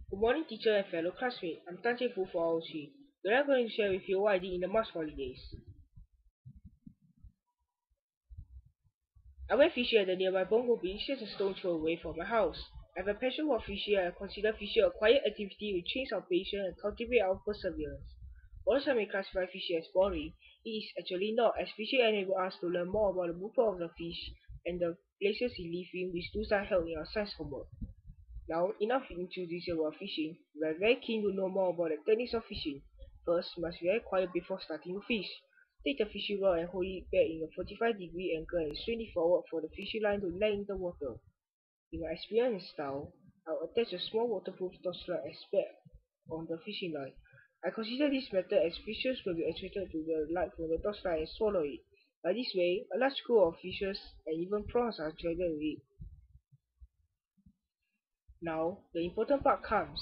Good morning, teacher and fellow classmates. I'm Jian Fu for our Today I'm going to share with you what I did in the March holidays. I went fishing at the nearby Bongo Beach, just a stone's throw away from my house. I have a passion for fishing and I consider fishing a quiet activity which trains our patience and cultivate our perseverance. Although some may classify fishing as boring, it is actually not, as fishing enables us to learn more about the movement of the fish and the places he lives in, which those are held in our science homework. Now, enough introducing about fishing. We are very keen to know more about the techniques of fishing. First, you must be very quiet before starting to fish. Take the fishing rod and hold it back in a 45-degree angle and swing it forward for the fishing line to land in the water. In my experience style, I'll attach a small waterproof torchlight as back on the fishing line. I consider this method as fishes will be attracted to the light from the torchlight and swallow it. By this way, a large group of fishes and even prawns are attracted to it. Now, the important part comes.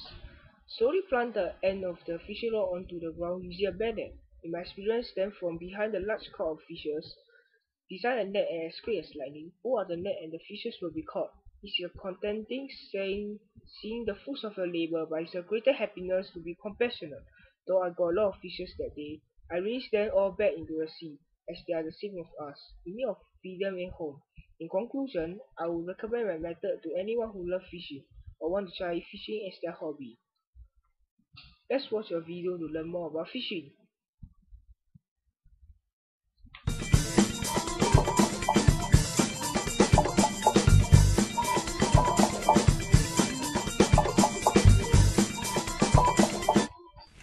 Slowly plant the end of the fishing rod onto the ground using a bare net. In my experience, then from behind the large crowd of fishes, design a net and exclaim slightly, pull out the net and the fishes will be caught. It's a contenting seeing the fruits of your labor, but it's a greater happiness to be compassionate. Though I got a lot of fishes that day, I released them all back into the sea, as they are the same of us, in need of freedom and home. In conclusion, I would recommend my method to anyone who loves fishing or want to try fishing as their hobby. Let's watch a video to learn more about fishing.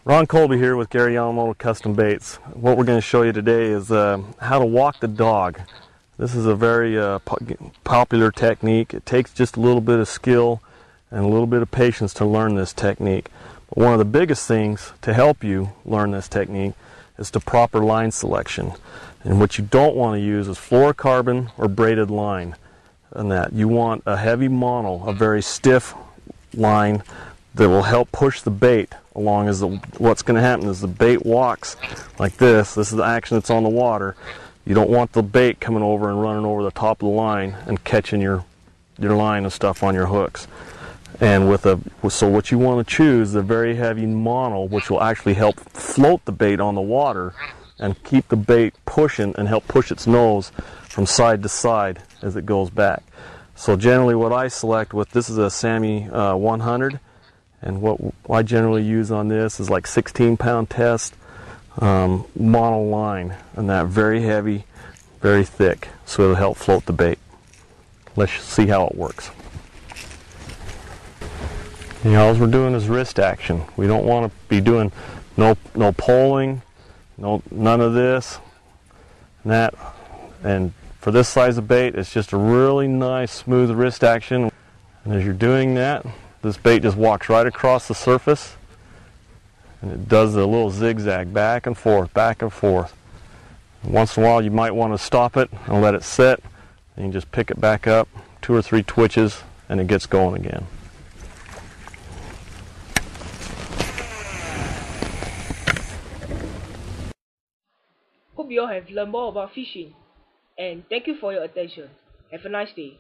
Ron Colby here with Gary Yamamoto Custom Baits. What we're going to show you today is how to walk the dog. This is a very popular technique. It takes just a little bit of skill and a little bit of patience to learn this technique. But one of the biggest things to help you learn this technique is the proper line selection. And what you don't want to use is fluorocarbon or braided line. And that you want a heavy mono, a very stiff line that will help push the bait along. What's going to happen is the bait walks like this. This is the action that's on the water. You don't want the bait coming over and running over the top of the line and catching your line and stuff on your hooks. And so what you want to choose is a very heavy mono, which will actually help float the bait on the water and keep the bait pushing and help push its nose from side to side as it goes back. So generally what I select with this is a Sammy 100. And what I generally use on this is like 16-pound test mono line, and that very heavy, very thick, so it'll help float the bait. Let's see how it works. All we're doing is wrist action. We don't want to be doing no poling, none of this and that. And for this size of bait, it's just a really nice smooth wrist action. And as you're doing that, this bait just walks right across the surface, and it does a little zigzag back and forth, back and forth. Once in a while you might want to stop it and let it sit, and you just pick it back up, 2 or 3 twitches, and it gets going again. Hope you all have learned more about fishing, and thank you for your attention. Have a nice day.